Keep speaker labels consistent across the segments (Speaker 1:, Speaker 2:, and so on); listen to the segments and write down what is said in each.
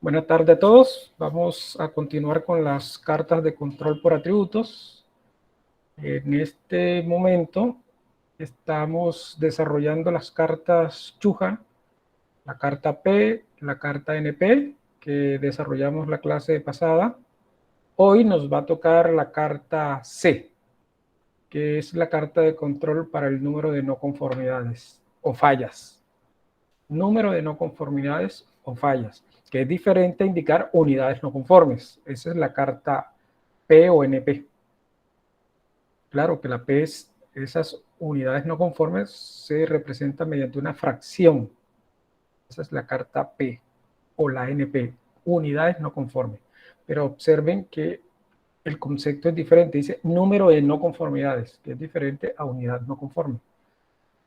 Speaker 1: Buenas tardes a todos. Vamos a continuar con las cartas de control por atributos. En este momento estamos desarrollando las cartas Chuja, la carta P, la carta NP, que desarrollamos la clase pasada. Hoy nos va a tocar la carta C, que es la carta de control para el número de no conformidades o fallas. Número de no conformidades o fallas, que es diferente a indicar unidades no conformes. Esa es la carta P o NP. Claro que la P es, esas unidades no conformes se representan mediante una fracción. Esa es la carta P o la NP, unidades no conformes. Pero observen que el concepto es diferente. Dice número de no conformidades, que es diferente a unidad no conforme.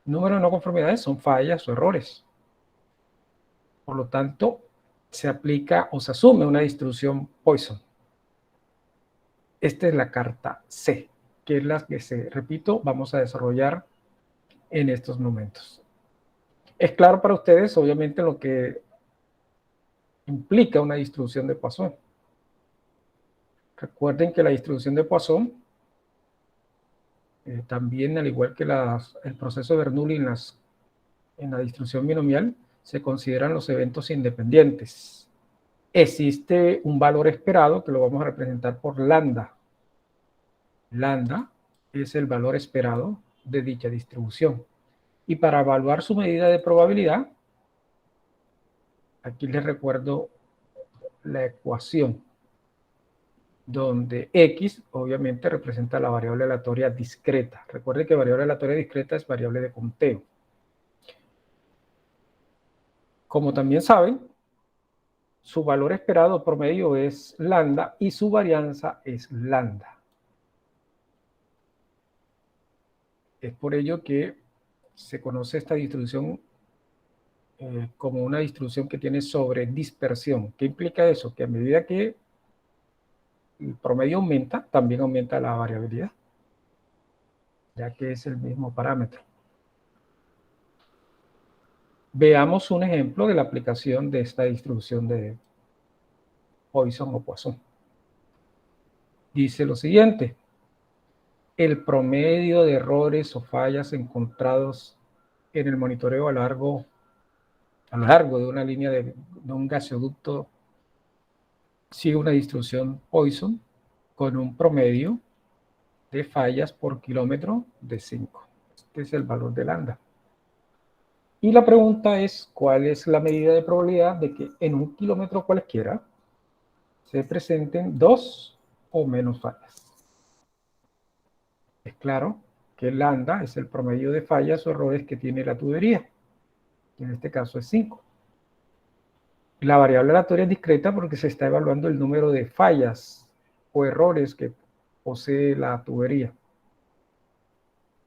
Speaker 1: Número de no conformidades son fallas o errores. Por lo tanto, se aplica o se asume una distribución Poisson. Esta es la carta C, que es la que repito, vamos a desarrollar en estos momentos. Es claro para ustedes, obviamente, lo que implica una distribución de Poisson. Recuerden que la distribución de Poisson, también al igual que el proceso de Bernoulli en la distribución binomial, se consideran los eventos independientes. Existe un valor esperado que lo vamos a representar por lambda. Lambda es el valor esperado de dicha distribución. Y para evaluar su medida de probabilidad, aquí les recuerdo la ecuación, donde X obviamente representa la variable aleatoria discreta. Recuerden que variable aleatoria discreta es variable de conteo. Como también saben, su valor esperado promedio es lambda y su varianza es lambda. Es por ello que se conoce esta distribución como una distribución que tiene sobredispersión. ¿Qué implica eso? Que a medida que el promedio aumenta, también aumenta la variabilidad, ya que es el mismo parámetro. Veamos un ejemplo de la aplicación de esta distribución de Poisson o Poisson. Dice lo siguiente: el promedio de errores o fallas encontrados en el monitoreo a lo largo de una línea de un gasoducto sigue una distribución Poisson con un promedio de fallas por kilómetro de 5. Este es el valor de lambda. Y la pregunta es, ¿cuál es la medida de probabilidad de que en un kilómetro cualquiera se presenten 2 o menos fallas? Es claro que lambda es el promedio de fallas o errores que tiene la tubería, que en este caso es 5. La variable aleatoria es discreta porque se está evaluando el número de fallas o errores que posee la tubería.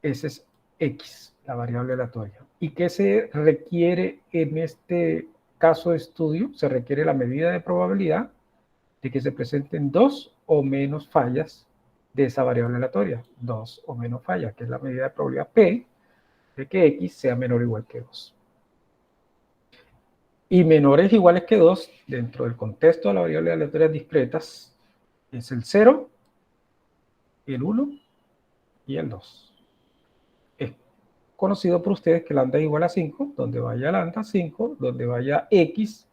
Speaker 1: Ese es X, la variable aleatoria. ¿Y qué se requiere en este caso de estudio? Se requiere la medida de probabilidad de que se presenten 2 o menos fallas de esa variable aleatoria. 2 o menos fallas, que es la medida de probabilidad P de que X sea menor o igual que 2. Y menores o iguales que 2, dentro del contexto de las variables aleatorias discretas, es el 0, el 1 y el 2. Es conocido por ustedes que lambda es igual a 5, donde vaya lambda 5, donde vaya X,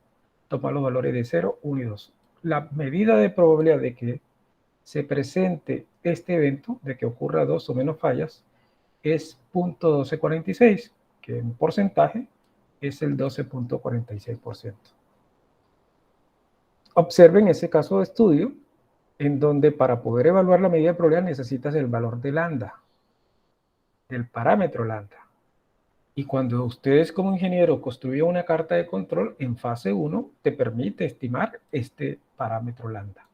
Speaker 1: toma los valores de 0, 1 y 2. La medida de probabilidad de que se presente este evento, de que ocurra 2 o menos fallas, es 0.1246, que en porcentaje es el 12.46%. Observen ese caso de estudio, en donde para poder evaluar la medida de probabilidad necesitas el valor de lambda, del parámetro lambda. Y cuando ustedes como ingeniero construyen una carta de control, en fase 1 te permite estimar este parámetro lambda,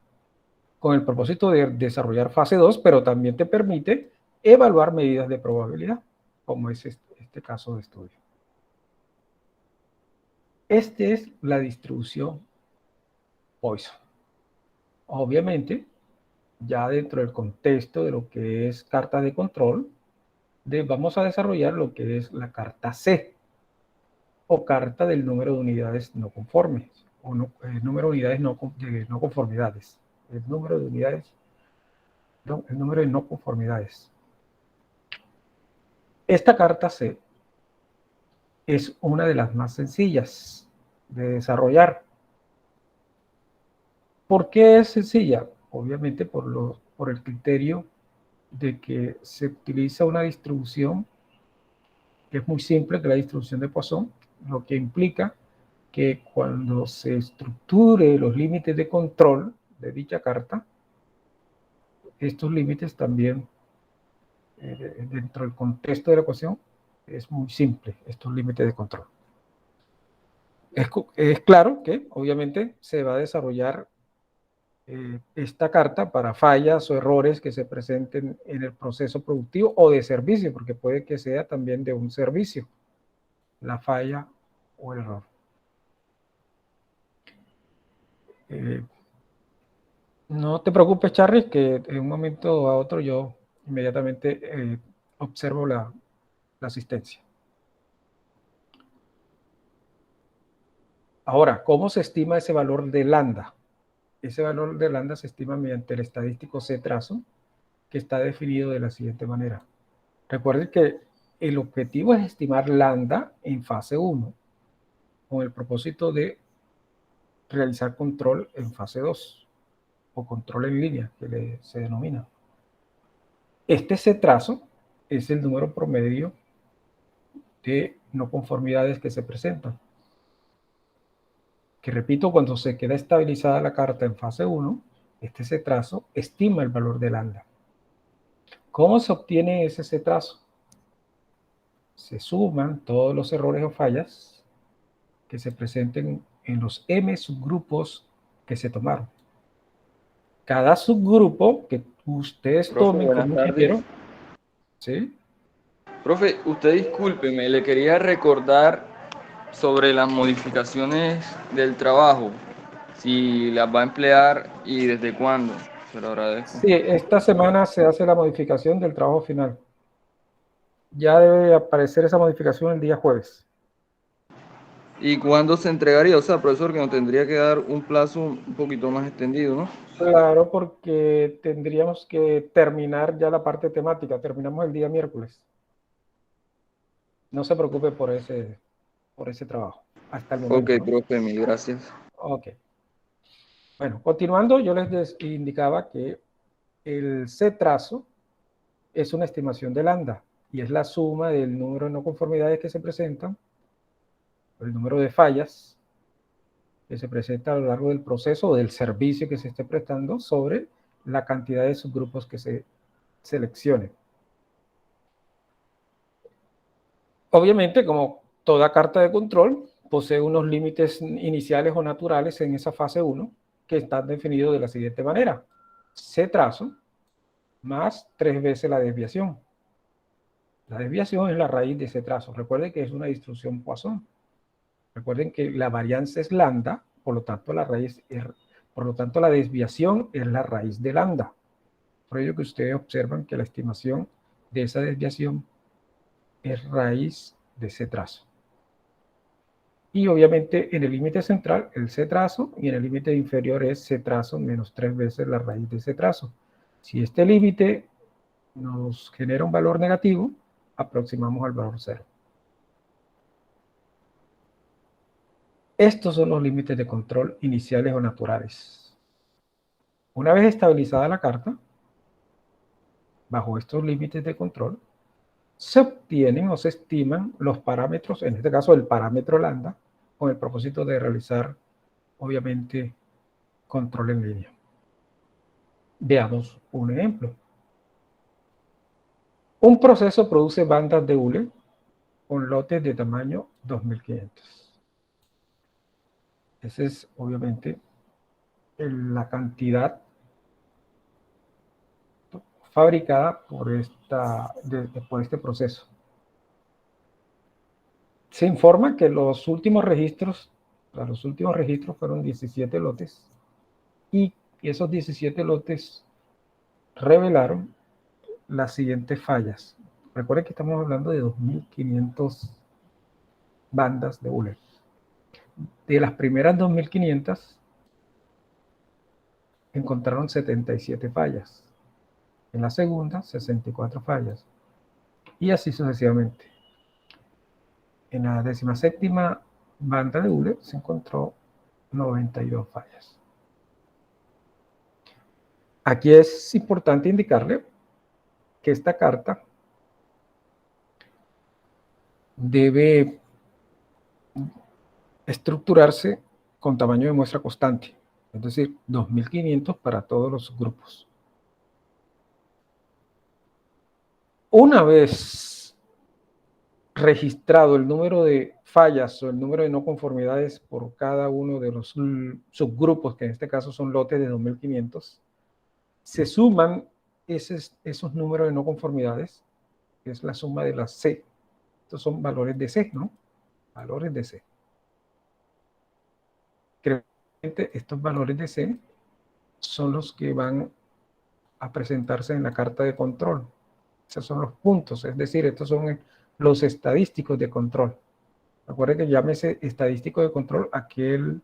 Speaker 1: con el propósito de desarrollar fase 2, pero también te permite evaluar medidas de probabilidad, como es este caso de estudio. Esta es la distribución Poisson. Obviamente, ya dentro del contexto de lo que es carta de control, vamos a desarrollar lo que es la carta C, o carta del número de unidades no conformes. o no, el número de unidades de no conformidades. El número de unidades, no, el número de no conformidades. Esta carta C es una de las más sencillas de desarrollar. ¿Por qué es sencilla? Obviamente por el criterio de que se utiliza una distribución que es muy simple, que es la distribución de Poisson, lo que implica que cuando se estructure los límites de control de dicha carta, estos límites también, dentro del contexto de la ecuación, es muy simple, estos límites de control. Es claro que, obviamente, se va a desarrollar esta carta para fallas o errores que se presenten en el proceso productivo o de servicio, porque puede que sea también de un servicio, la falla o el error. No te preocupes, Charly, que en un momento a otro yo inmediatamente observo la asistencia. Ahora, ¿cómo se estima ese valor de lambda? Ese valor de lambda se estima mediante el estadístico C-trazo, que está definido de la siguiente manera. Recuerden que el objetivo es estimar lambda en fase 1, con el propósito de realizar control en fase 2, o control en línea, que se denomina. Este C-trazo es el número promedio de no conformidades que se presentan. Que repito, cuando se queda estabilizada la carta en fase 1, este C-trazo estima el valor de lambda. ¿Cómo se obtiene ese C-trazo? Se suman todos los errores o fallas que se presenten en los M subgrupos que se tomaron. Cada subgrupo que ustedes tomen como ingeniero, ¿sí?
Speaker 2: Profe, usted discúlpeme, le quería recordar sobre las modificaciones del trabajo, si las va a emplear y desde cuándo. Se lo agradezco.
Speaker 1: Sí, esta semana se hace la modificación del trabajo final. Ya debe aparecer esa modificación el día jueves.
Speaker 2: ¿Y cuándo se entregaría? O sea, profesor, que nos tendría que dar un plazo un poquito más extendido, ¿no?
Speaker 1: Claro, porque tendríamos que terminar ya la parte temática. Terminamos el día miércoles. No se preocupe por ese trabajo, hasta el
Speaker 2: Ok,
Speaker 1: momento, ¿no?
Speaker 2: profe, mil gracias.
Speaker 1: Ok. Bueno, continuando, yo les indicaba que el C-trazo es una estimación de lambda y es la suma del número de no conformidades que se presentan, el número de fallas que se presenta a lo largo del proceso o del servicio que se esté prestando sobre la cantidad de subgrupos que se seleccionen. Obviamente, como toda carta de control, posee unos límites iniciales o naturales en esa fase 1 que están definidos de la siguiente manera. C-trazo más 3 veces la desviación. La desviación es la raíz de C-trazo. Recuerden que es una distribución Poisson. Recuerden que la varianza es lambda, por lo tanto la desviación es la raíz de lambda. Por ello que ustedes observan que la estimación de esa desviación es raíz de C-trazo. Y obviamente en el límite central el C-trazo y en el límite inferior es C-trazo menos 3 veces la raíz de C-trazo. Si este límite nos genera un valor negativo, aproximamos al valor 0. Estos son los límites de control iniciales o naturales. Una vez estabilizada la carta, bajo estos límites de control, se obtienen o se estiman los parámetros, en este caso el parámetro lambda, con el propósito de realizar, obviamente, control en línea. Veamos un ejemplo. Un proceso produce bandas de hule con lotes de tamaño 2500. Esa es, obviamente, la cantidad fabricada por este proceso. Se informa que los últimos registros fueron 17 lotes y esos 17 lotes revelaron las siguientes fallas. Recuerden que estamos hablando de 2500 bandas de hule. de las primeras 2.500, encontraron 77 fallas. En la segunda, 64 fallas. Y así sucesivamente. En la 17ª banda de hule se encontró 92 fallas. Aquí es importante indicarle que esta carta debe estructurarse con tamaño de muestra constante, es decir, 2.500 para todos los grupos. Una vez registrado el número de fallas o el número de no conformidades por cada uno de los subgrupos, que en este caso son lotes de 2.500, se suman esos números de no conformidades, que es la suma de las C. Estos son valores de C, ¿no? Valores de C. Estos valores de C son los que van a presentarse en la carta de control. Esos son los puntos, es decir, estos son los estadísticos de control. Recuerden que llámese estadístico de control aquel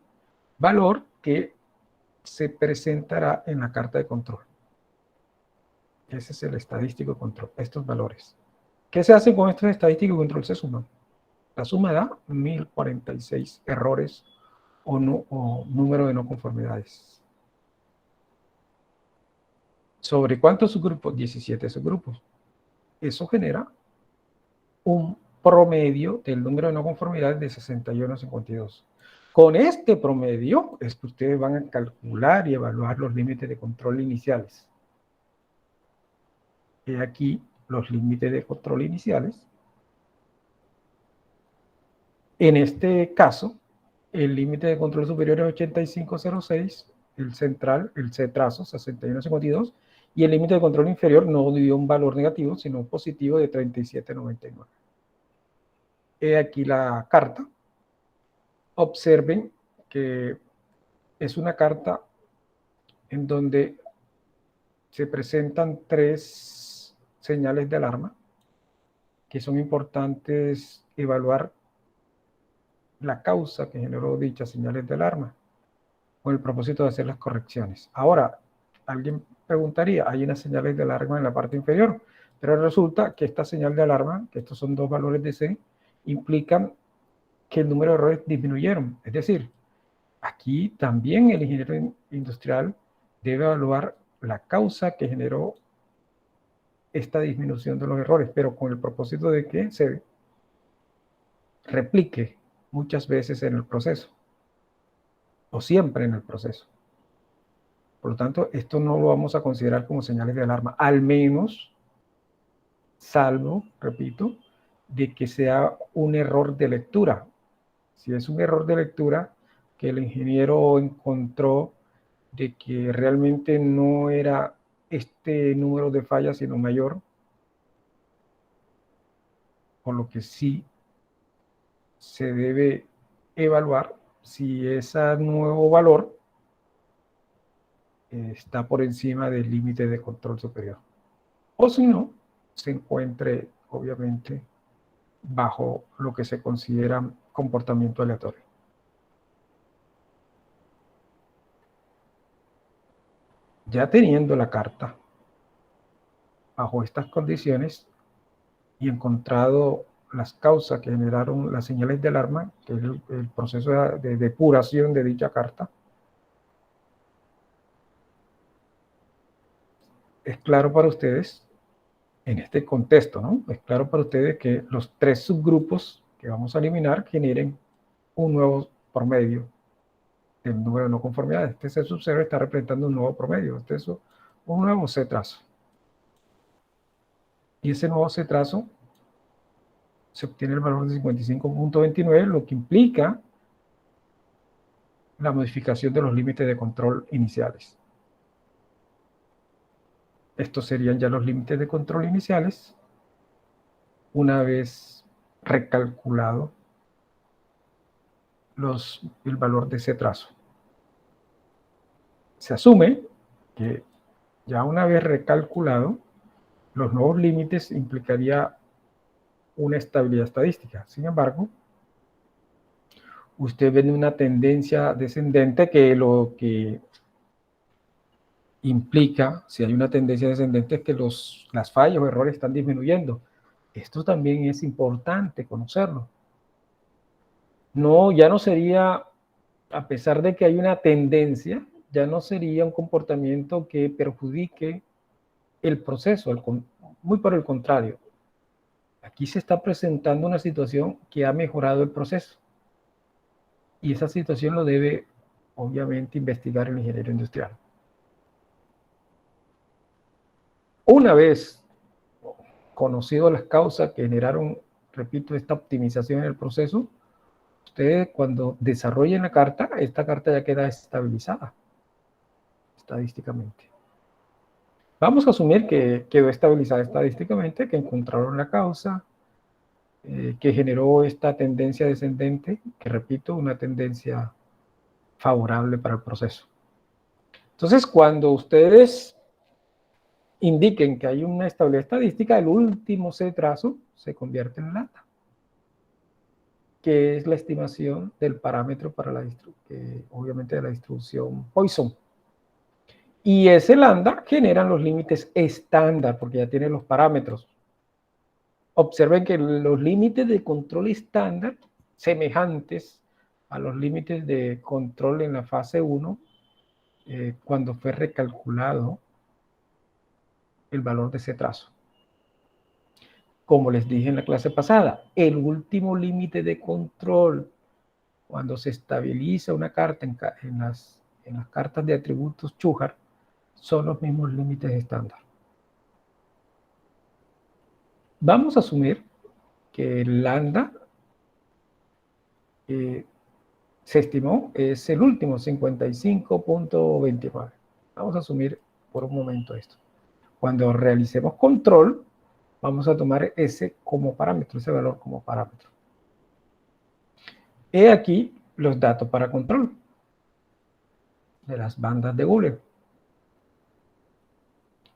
Speaker 1: valor que se presentará en la carta de control. Ese es el estadístico de control, estos valores. ¿Qué se hace con estos estadísticos de control? Se suman. La suma da 1046 errores o número de no conformidades. ¿Sobre cuántos subgrupos? 17 subgrupos. Eso genera un promedio del número de no conformidades de 61,52. Con este promedio es que ustedes van a calcular y evaluar los límites de control iniciales. Y aquí los límites de control iniciales. En este caso, el límite de control superior es 85,06, el central, el C trazo, 61,52, y el límite de control inferior no dio un valor negativo, sino un positivo de 37,99. He aquí la carta. Observen que es una carta en donde se presentan 3 señales de alarma que son importantes evaluar la causa que generó dichas señales de alarma con el propósito de hacer las correcciones. Ahora, alguien preguntaría, hay unas señales de alarma en la parte inferior, pero resulta que esta señal de alarma, que estos son 2 valores de C, implican que el número de errores disminuyeron. Es decir, aquí también el ingeniero industrial debe evaluar la causa que generó esta disminución de los errores, pero con el propósito de que se replique muchas veces en el proceso, o siempre en el proceso. Por lo tanto, esto no lo vamos a considerar como señales de alarma, al menos, salvo, repito, de que sea un error de lectura. Si es un error de lectura que el ingeniero encontró de que realmente no era este número de fallas, sino mayor, por lo que sí se debe evaluar si ese nuevo valor está por encima del límite de control superior. O si no, se encuentre, obviamente, bajo lo que se considera comportamiento aleatorio. Ya teniendo la carta bajo estas condiciones y encontrado las causas que generaron las señales de alarma, que es el proceso de depuración de dicha carta, es claro para ustedes, en este contexto, ¿no? Es claro para ustedes que los 3 subgrupos que vamos a eliminar generen un nuevo promedio del número de no conformidades. Este C sub 0 está representando un nuevo promedio, este es un nuevo C trazo. Y ese nuevo C trazo se obtiene el valor de 55,29, lo que implica la modificación de los límites de control iniciales. Estos serían ya los límites de control iniciales una vez recalculado el valor de ese trazo. Se asume que ya una vez recalculado, los nuevos límites implicaría una estabilidad estadística. Sin embargo, usted ve una tendencia descendente que lo que implica, si hay una tendencia descendente, es que las fallas o errores están disminuyendo. Esto también es importante conocerlo. No, ya no sería, a pesar de que hay una tendencia, ya no sería un comportamiento que perjudique el proceso, muy por el contrario. Aquí se está presentando una situación que ha mejorado el proceso. Y esa situación lo debe, obviamente, investigar el ingeniero industrial. Una vez conocido las causas que generaron, repito, esta optimización en el proceso, ustedes cuando desarrollen la carta, esta carta ya queda estabilizada estadísticamente. Vamos a asumir que quedó estabilizada estadísticamente, que encontraron la causa, que generó esta tendencia descendente, que repito, una tendencia favorable para el proceso. Entonces, cuando ustedes indiquen que hay una estabilidad estadística, el último C-trazo se convierte en lambda, que es la estimación del parámetro para obviamente de la distribución Poisson. Y ese lambda generan los límites estándar, porque ya tiene los parámetros. Observen que los límites de control estándar, semejantes a los límites de control en la fase 1, cuando fue recalculado el valor de ese trazo. Como les dije en la clase pasada, el último límite de control, cuando se estabiliza una carta en las cartas de atributos Shuhar, son los mismos límites estándar. Vamos a asumir que el lambda se estimó es el último, 55.29. Vamos a asumir por un momento esto. Cuando realicemos control, vamos a tomar ese como parámetro, ese valor como parámetro. He aquí los datos para control de las bandas de Google.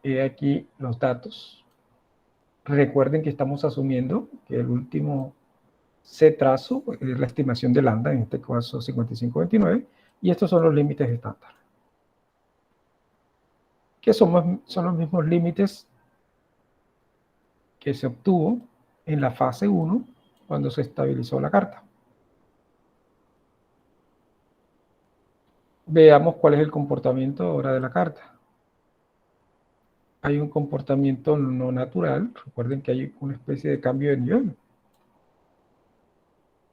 Speaker 1: He aquí los datos. Recuerden que estamos asumiendo que el último C-trazo es la estimación de lambda, en este caso 55.29, y estos son los límites estándar, que son los mismos límites que se obtuvo en la fase 1 cuando se estabilizó la carta. Veamos cuál es el comportamiento ahora de la carta. Hay un comportamiento no natural. Recuerden que hay una especie de cambio de nivel.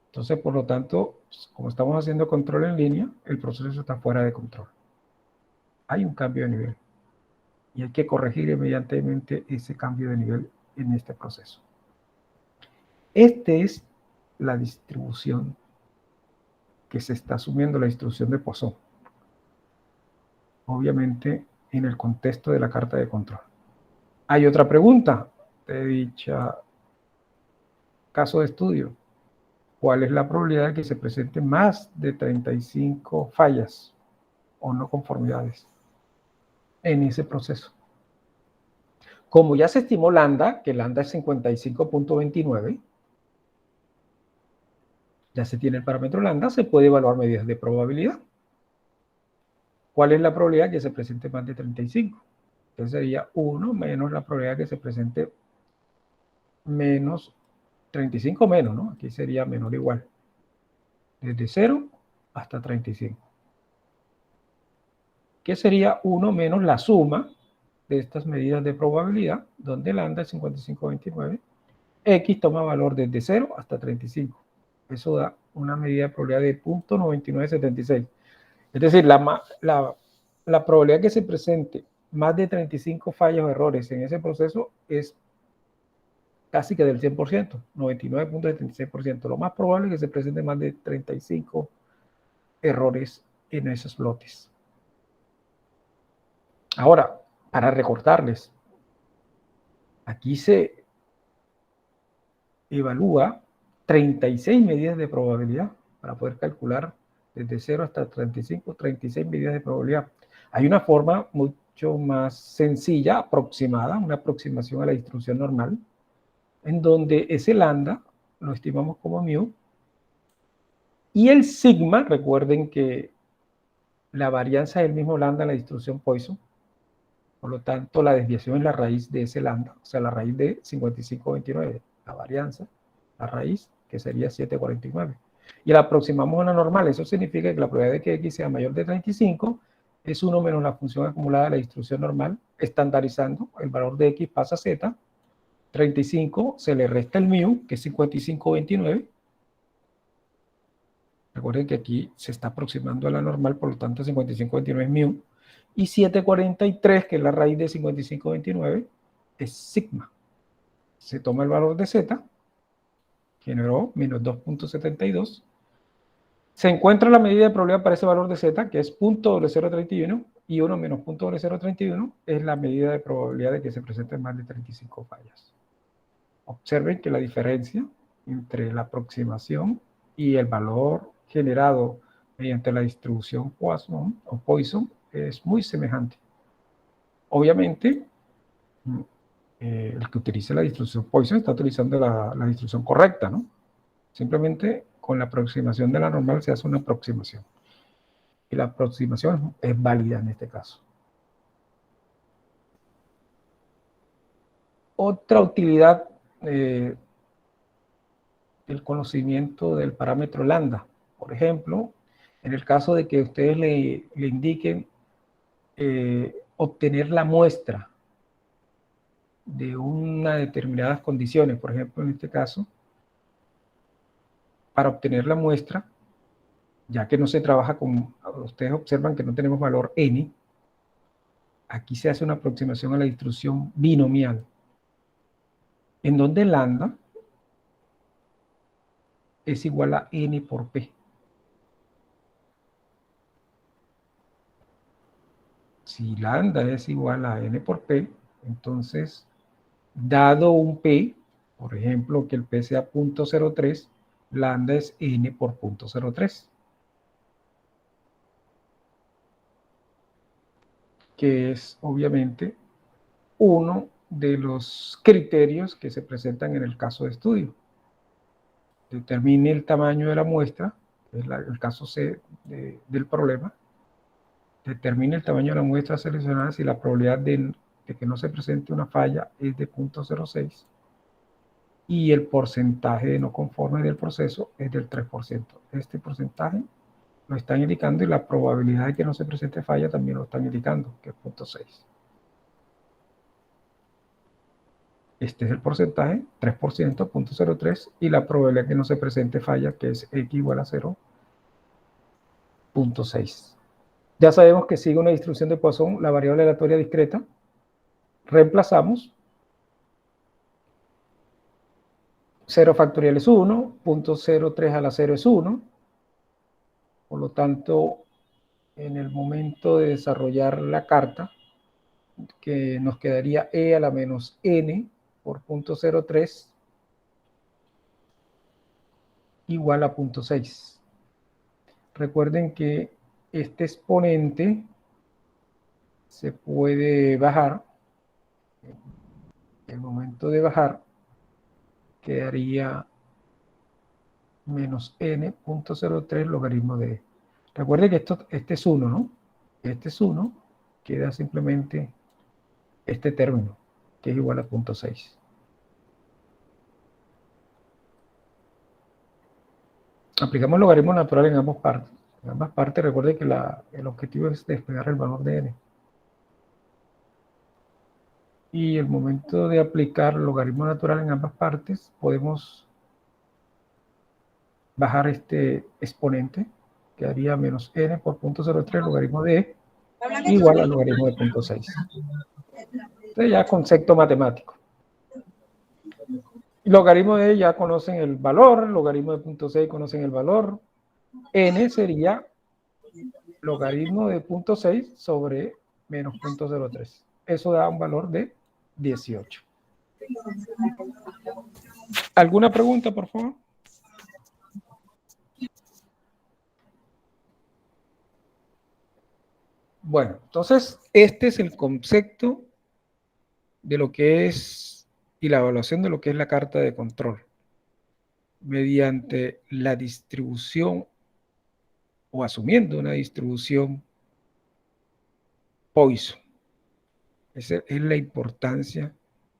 Speaker 1: Entonces, por lo tanto, como estamos haciendo control en línea, el proceso está fuera de control. Hay un cambio de nivel. Y hay que corregir inmediatamente ese cambio de nivel en este proceso. Esta es la distribución que se está asumiendo, la distribución de Poisson. Obviamente, en el contexto de la carta de control. Hay otra pregunta de dicha caso de estudio. ¿Cuál es la probabilidad de que se presenten más de 35 fallas o no conformidades en ese proceso? Como ya se estimó lambda, que lambda es 55.29, ya se tiene el parámetro lambda, se puede evaluar medidas de probabilidad. ¿Cuál es la probabilidad que se presente más de 35? Entonces sería 1 menos la probabilidad que se presente menos 35 menos, ¿no? Aquí sería menor o igual. Desde 0 hasta 35. Que sería 1 menos la suma de estas medidas de probabilidad, donde lambda es 55.29. X toma valor desde 0 hasta 35. Eso da una medida de probabilidad de 0.9976. Es decir, la probabilidad que se presente más de 35 fallos o errores en ese proceso es casi que del 100%, 99.76%. Lo más probable es que se presente más de 35 errores en esos lotes. Ahora, para recordarles, aquí se evalúa 36 medidas de probabilidad para poder calcular desde 0 hasta 35, 36 medidas de probabilidad. Hay una forma mucho más sencilla, aproximada, una aproximación a la distribución normal, en donde ese lambda lo estimamos como mu, Y el sigma, recuerden que la varianza es el mismo lambda en la distribución Poisson. Por lo tanto, la desviación es la raíz de ese lambda, o sea, la raíz de 5529, la varianza, la raíz, que sería 749. Y la aproximamos a una normal. Eso significa que la probabilidad de que x sea mayor de 35 es 1 menos la función acumulada de la distribución normal, estandarizando, el valor de x pasa a z, 35 se le resta el mu, que es 5529. Recuerden que aquí se está aproximando a la normal, por lo tanto 5529 es mu. Y 743, que es la raíz de 5529, es sigma. Se toma el valor de z, generó menos 2.72. Se encuentra la medida de probabilidad para ese valor de z, que es 0.0031, y 1 menos 0.0031 es la medida de probabilidad de que se presenten más de 35 fallas. Observen que la diferencia entre la aproximación y el valor generado mediante la distribución Poisson o Poisson es muy semejante. Obviamente, el que utilice la distribución Poisson está utilizando la distribución correcta, ¿no? Simplemente con la aproximación de la normal se hace una aproximación. Y la aproximación es válida en este caso. Otra utilidad del conocimiento del parámetro lambda. Por ejemplo, en el caso de que ustedes le indiquen obtener la muestra de unas determinadas condiciones, por ejemplo, en este caso, para obtener la muestra, ya que no se trabaja con, ustedes observan que no tenemos valor n, aquí se hace una aproximación a la distribución binomial, en donde lambda es igual a n por p. Si lambda es igual a n por p, entonces, dado un p, por ejemplo, que el p sea 0.03, lambda es n por 0.03. Que es obviamente uno de los criterios que se presentan en el caso de estudio. Determine el tamaño de la muestra, es el caso C del problema. Determine el tamaño de la muestra seleccionada si la probabilidad de que no se presente una falla es de 0.06 y el porcentaje de no conforme del proceso es del 3%. Este porcentaje lo están indicando y la probabilidad de que no se presente falla también lo están indicando, que es 0.6. Este es el porcentaje, 3%, 0.03, y la probabilidad de que no se presente falla, que es x igual a 0.6. Ya sabemos que sigue una distribución de Poisson, la variable aleatoria discreta. Reemplazamos. 0 factorial es 1, 0.03 a la 0 es 1. Por lo tanto, en el momento de desarrollar la carta, que nos quedaría e a la menos n por 0.03 igual a 0.6. Recuerden que este exponente se puede bajar. En el momento de bajar, quedaría menos n.03 logaritmo de e. Recuerden que este es 1, ¿no? Este es 1, queda simplemente este término, que es igual a 0.6. Aplicamos logaritmo natural en ambas partes. En ambas partes, recuerden que el objetivo es despegar el valor de n. Y el momento de aplicar logaritmo natural en ambas partes, podemos bajar este exponente, que haría menos n por 0.03 logaritmo de e, igual al logaritmo de 0.6. Entonces ya concepto matemático. Logaritmo de e ya conocen el valor, logaritmo de 0.6 conocen el valor. N sería logaritmo de 0.6 sobre menos 0.03. Eso da un valor de 18. ¿Alguna pregunta, por favor? Bueno, entonces este es el concepto de lo que es y la evaluación de lo que es la carta de control mediante la distribución o asumiendo una distribución Poisson. Esa es la importancia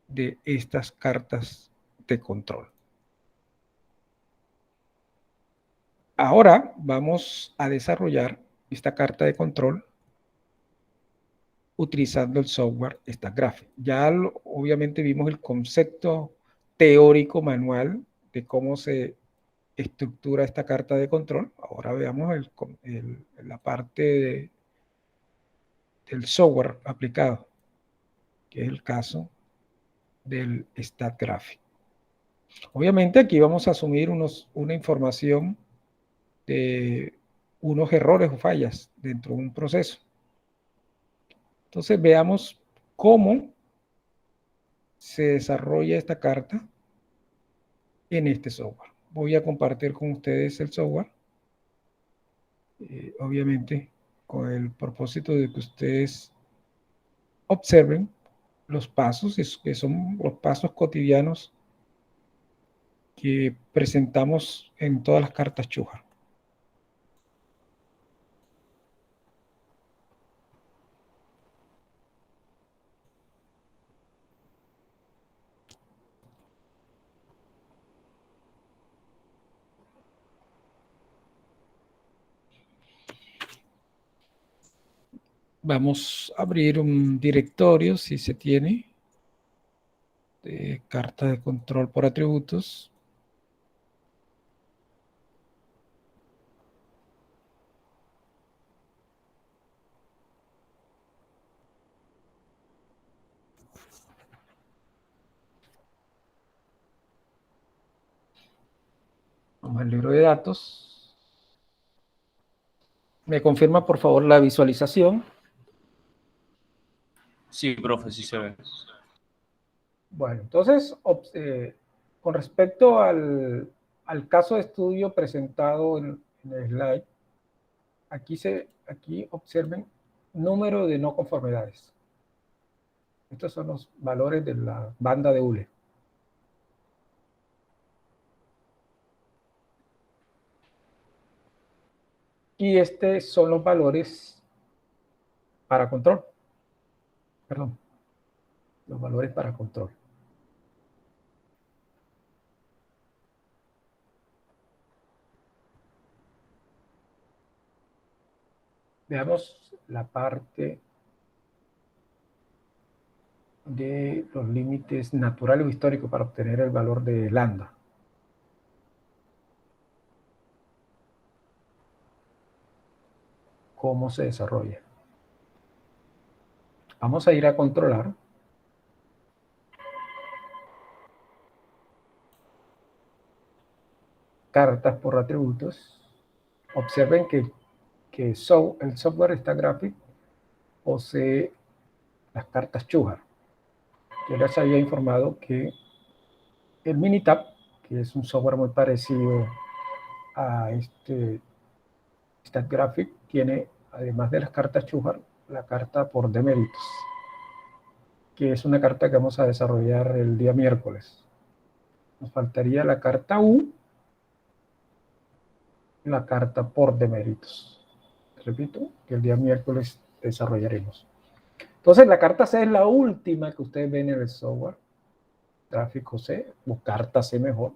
Speaker 1: de estas cartas de control. Ahora vamos a desarrollar esta carta de control utilizando el software StatGraphic. Ya obviamente vimos el concepto teórico manual de cómo se estructura esta carta de control. Ahora veamos la parte del software aplicado, que es el caso del StatGraphic. Obviamente aquí vamos a asumir una información de unos errores o fallas dentro de un proceso. Entonces veamos cómo se desarrolla esta carta en este software. Voy a compartir con ustedes el software, obviamente con el propósito de que ustedes observen los pasos, que son los pasos cotidianos que presentamos en todas las cartas Chujar. Vamos a abrir un directorio, si se tiene, de carta de control por atributos. Vamos al libro de datos. ¿Me confirma, por favor, la visualización?
Speaker 3: Sí, profe, sí se ve.
Speaker 1: Bueno, entonces, con respecto al caso de estudio presentado en el slide, aquí observen número de no conformidades. Estos son los valores de la banda de Euler. Y estos son los valores para control. Perdón. Los valores para control. Veamos la parte de los límites naturales o históricos para obtener el valor de lambda. ¿Cómo se desarrolla? Vamos a ir a controlar. Cartas por atributos. Observen que el software StatGraphic posee las cartas Chujar. Yo les había informado que el Minitab, que es un software muy parecido a este StatGraphic, tiene, además de las cartas Chujar, la carta por deméritos, que es una carta que vamos a desarrollar el día miércoles. Nos faltaría la carta U, la carta por deméritos. Repito, que el día miércoles desarrollaremos. Entonces, la carta C es la última que ustedes ven en el software gráfico C, o carta C mejor.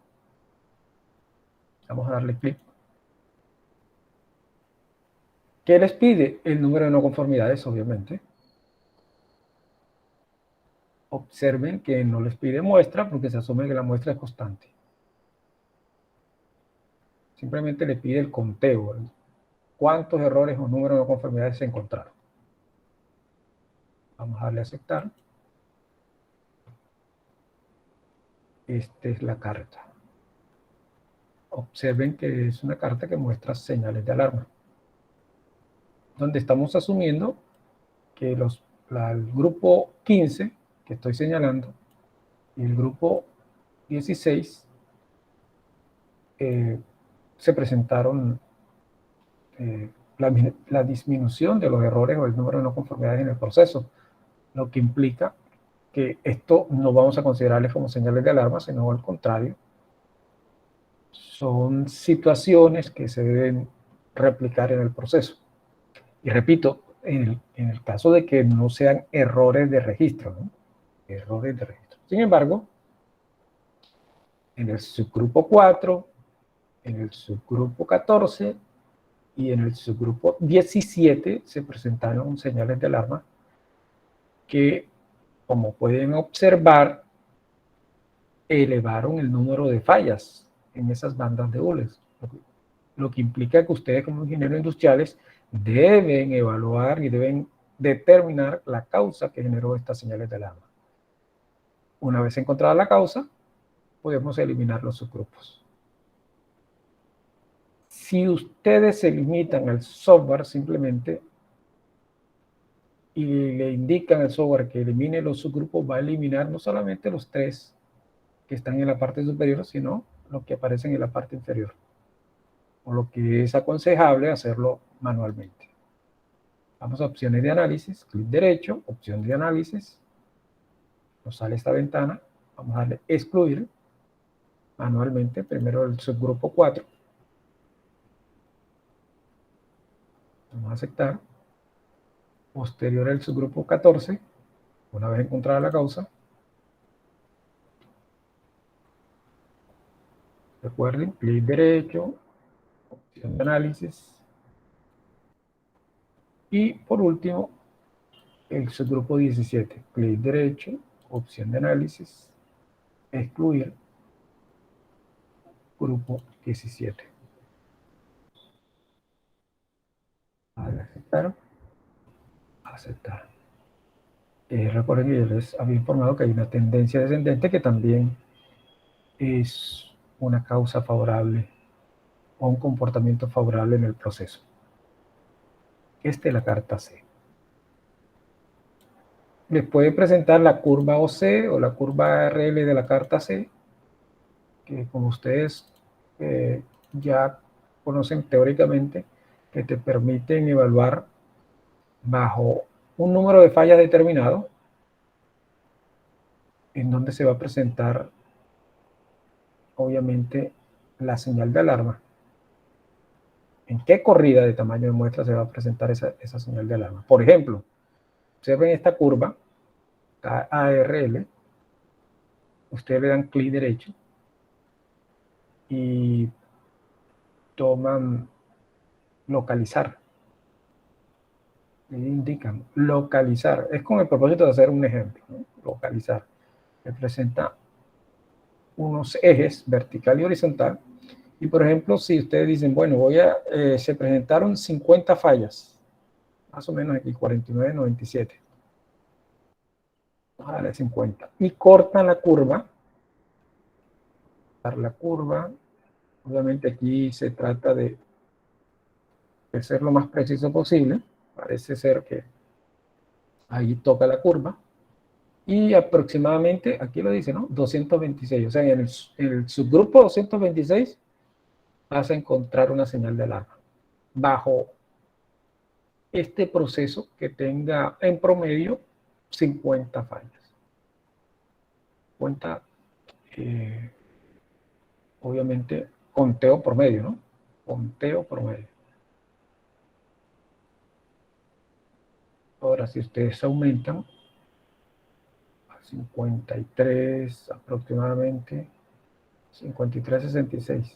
Speaker 1: Vamos a darle clic. ¿Qué les pide? El número de no conformidades, obviamente. Observen que no les pide muestra porque se asume que la muestra es constante. Simplemente le pide el conteo, cuántos errores o números de no conformidades se encontraron. Vamos a darle a aceptar. Esta es la carta. Observen que es una carta que muestra señales de alarma, donde estamos asumiendo que el grupo 15 que estoy señalando y el grupo 16 se presentaron la disminución de los errores o el número de no conformidades en el proceso, lo que implica que esto no vamos a considerarles como señales de alarma, sino al contrario, son situaciones que se deben replicar en el proceso. Y repito, en el caso de que no sean errores de registro, ¿no? Errores de registro. Sin embargo, en el subgrupo 4, en el subgrupo 14 y en el subgrupo 17 se presentaron señales de alarma que, como pueden observar, elevaron el número de fallas en esas bandas de hules, lo que implica que ustedes como ingenieros industriales deben evaluar y deben determinar la causa que generó estas señales de alarma. Una vez encontrada la causa, podemos eliminar los subgrupos. Si ustedes se limitan al software simplemente y le indican al software que elimine los subgrupos, va a eliminar no solamente los 3 que están en la parte superior, sino los que aparecen en la parte inferior. Por lo que es aconsejable hacerlo manualmente. Vamos a opciones de análisis, clic derecho, opción de análisis. Nos sale esta ventana. Vamos a darle excluir manualmente. Primero el subgrupo 4. Vamos a aceptar. Posterior el subgrupo 14. Una vez encontrada la causa. Recuerden, clic derecho, opción de análisis. Y por último, el subgrupo 17. Clic derecho, opción de análisis, excluir, grupo 17. Aceptar. Aceptar. Recuerden que yo les había informado que hay una tendencia descendente que también es una causa favorable o un comportamiento favorable en el proceso. Esta es la carta C. Les puede presentar la curva OC o la curva ARL de la carta C, que como ustedes ya conocen teóricamente, que te permiten evaluar bajo un número de fallas determinado en donde se va a presentar obviamente la señal de alarma. ¿En qué corrida de tamaño de muestra se va a presentar esa señal de alarma? Por ejemplo, observen esta curva ARL, ustedes le dan clic derecho y toman localizar. Y indican localizar. Es con el propósito de hacer un ejemplo, ¿no? Localizar. Representa unos ejes vertical y horizontal. Y por ejemplo, si ustedes dicen, bueno, se presentaron 50 fallas, más o menos aquí 49, 97. Vamos a darle 50. Y cortan la curva. La curva. Obviamente aquí se trata de ser lo más preciso posible. Parece ser que ahí toca la curva. Y aproximadamente, aquí lo dice, ¿no? 226. O sea, en el subgrupo 226 vas a encontrar una señal de alarma. Bajo este proceso que tenga en promedio 50 fallas. Cuenta, obviamente, conteo promedio, ¿no? Conteo promedio. Ahora, si ustedes aumentan a 53 aproximadamente, 53,66.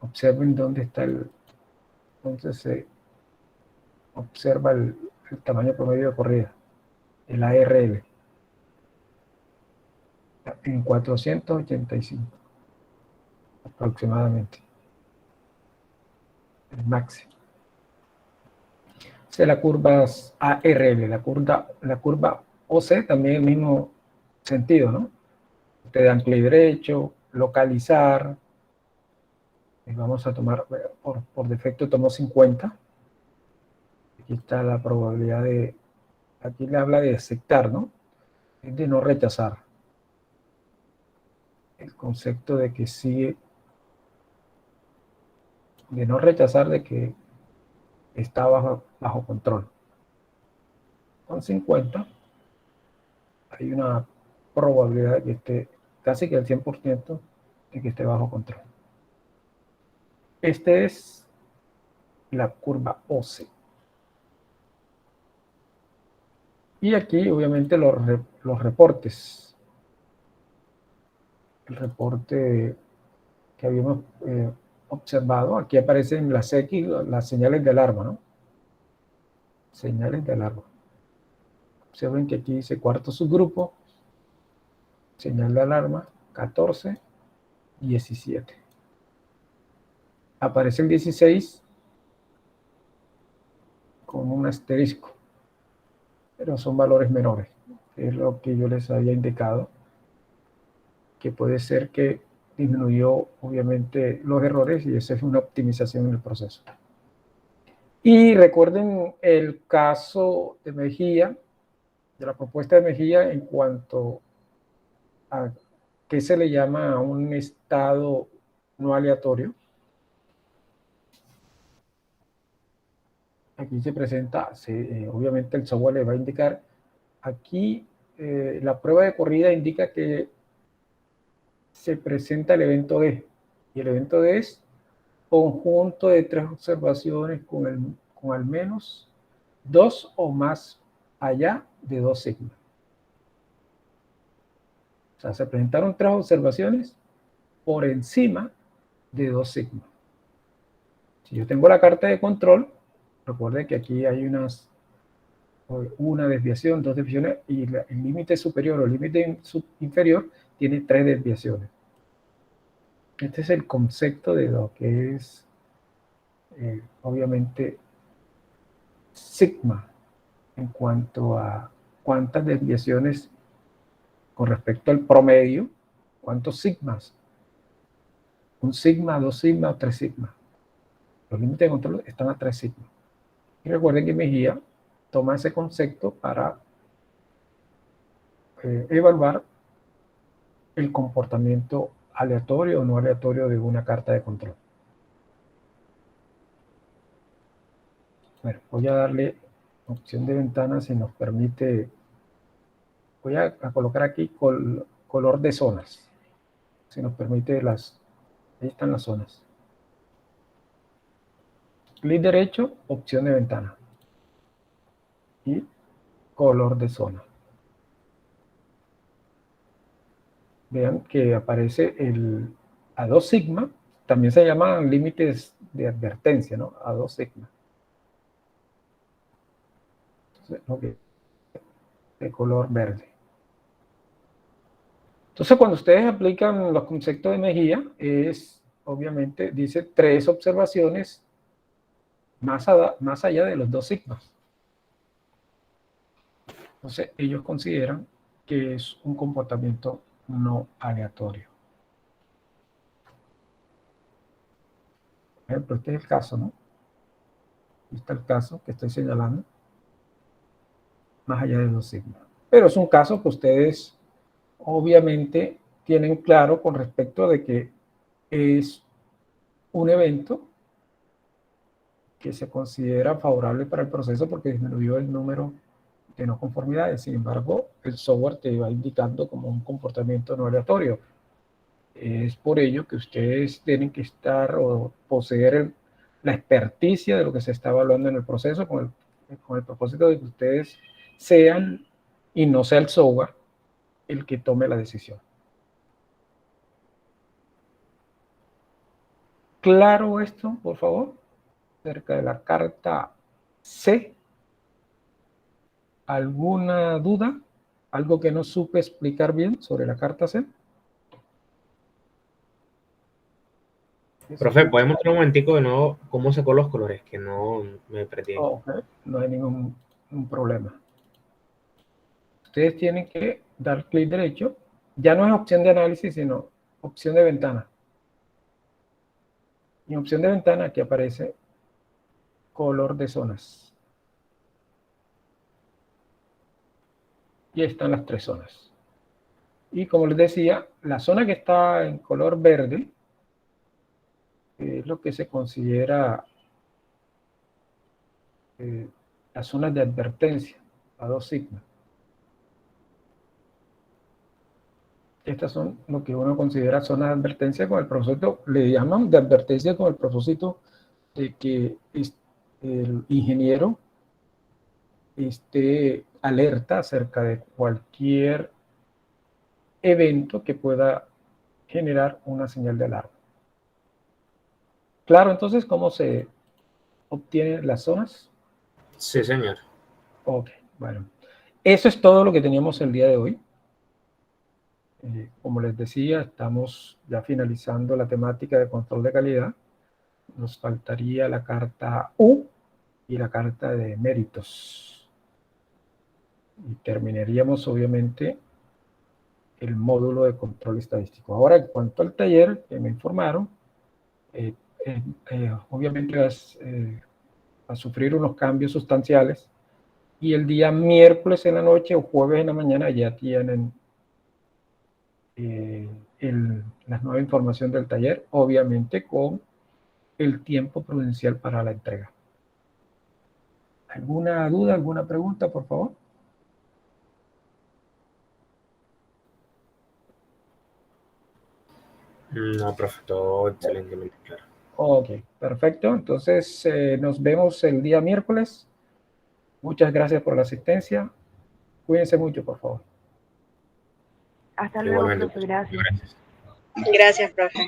Speaker 1: Observen dónde está entonces se observa el tamaño promedio de corrida, el ARL, en 485 aproximadamente, el máximo. Esa es la curva ARL, la curva OC también el mismo sentido, ¿no? Ustedes dan clic derecho, localizar, y vamos a tomar, por defecto tomo 50. Aquí está la probabilidad de, aquí le habla de aceptar, ¿no? Es de no rechazar. El concepto de que sí, de no rechazar de que está bajo control. Con 50 hay una probabilidad de que esté casi que el 100% de que esté bajo control. Este es la curva OC. Y aquí, obviamente, los reportes. El reporte que habíamos observado, aquí aparecen las X, las señales de alarma, ¿no? Señales de alarma. Observen que aquí dice cuarto subgrupo, señal de alarma, 14, 17. Aparece el 16 con un asterisco, pero son valores menores. Es lo que yo les había indicado, que puede ser que disminuyó obviamente los errores y esa es una optimización en el proceso. Y recuerden el caso de Mejía, de la propuesta de Mejía en cuanto a qué se le llama a un estado no aleatorio. Aquí se presenta, obviamente el software le va a indicar, aquí la prueba de corrida indica que se presenta el evento D, y el evento D es conjunto de 3 observaciones con al menos 2 o más allá de 2 sigma. O sea, se presentaron 3 observaciones por encima de 2 sigma. Si yo tengo la carta de control, recuerden que aquí hay una desviación, 2 desviaciones, y el límite superior o el límite inferior tiene 3 desviaciones. Este es el concepto de lo que es, obviamente, sigma, en cuanto a cuántas desviaciones con respecto al promedio, cuántos sigmas, un sigma, 2 sigma, 3 sigma. Los límites de control están a 3 sigma. Y recuerden que Mejía toma ese concepto para evaluar el comportamiento aleatorio o no aleatorio de una carta de control. Bueno, voy a darle opción de ventana si nos permite. Voy a colocar aquí color de zonas. Si nos permite ahí están las zonas. Clic derecho, opción de ventana. Y color de zona. Vean que aparece a 2 sigma, también se llaman límites de advertencia, ¿no? A 2 sigma. Entonces, okay, de color verde. Entonces, cuando ustedes aplican los conceptos de Mejía, obviamente, dice 3 observaciones más allá de los 2 sigmas. Entonces, ellos consideran que es un comportamiento no aleatorio. Por ejemplo, este es el caso, ¿no? Este está el caso que estoy señalando, más allá de 2 sigma. Pero es un caso que ustedes obviamente tienen claro con respecto de que es un evento que se considera favorable para el proceso porque disminuyó el número de no conformidades. Sin embargo, el software te va indicando como un comportamiento no aleatorio. Es por ello que ustedes tienen que estar o poseer la experticia de lo que se está evaluando en el proceso con el propósito de que ustedes sean y no sea el software el que tome la decisión. ¿Claro esto, por favor? Acerca de la carta C. ¿Alguna duda? ¿Algo que no supe explicar bien sobre la carta C?
Speaker 3: Profe, ¿puedes mostrar un momentico de nuevo cómo sacó los colores? Que no me perdí.
Speaker 1: Okay. No hay ningún problema. Ustedes tienen que dar clic derecho. Ya no es opción de análisis, sino opción de ventana. Y en opción de ventana aquí aparece color de zonas. Y ahí están las 3 zonas. Y como les decía, la zona que está en color verde es lo que se considera las zonas de advertencia a 2 sigma. Estas son lo que uno considera zonas de advertencia con el propósito, le llaman de advertencia con el propósito de que el ingeniero esté alerta acerca de cualquier evento que pueda generar una señal de alarma. Claro, entonces, ¿cómo se obtienen las zonas?
Speaker 3: Sí, señor.
Speaker 1: Ok, bueno. Eso es todo lo que teníamos el día de hoy. Como les decía, estamos ya finalizando la temática de control de calidad. Nos faltaría la carta U y la carta de méritos. Y terminaríamos, obviamente, el módulo de control estadístico. Ahora, en cuanto al taller que me informaron, obviamente vas a sufrir unos cambios sustanciales y el día miércoles en la noche o jueves en la mañana ya tienen la nueva información del taller, obviamente con el tiempo prudencial para la entrega. ¿Alguna duda, alguna pregunta, por favor?
Speaker 3: No, profe, todo excelentemente claro.
Speaker 1: Ok, perfecto. Entonces, nos vemos el día miércoles. Muchas gracias por la asistencia. Cuídense mucho, por favor.
Speaker 4: Hasta luego,
Speaker 3: Igualmente,
Speaker 4: profe,
Speaker 3: profe.
Speaker 4: gracias.
Speaker 3: Gracias.
Speaker 5: Gracias, profe.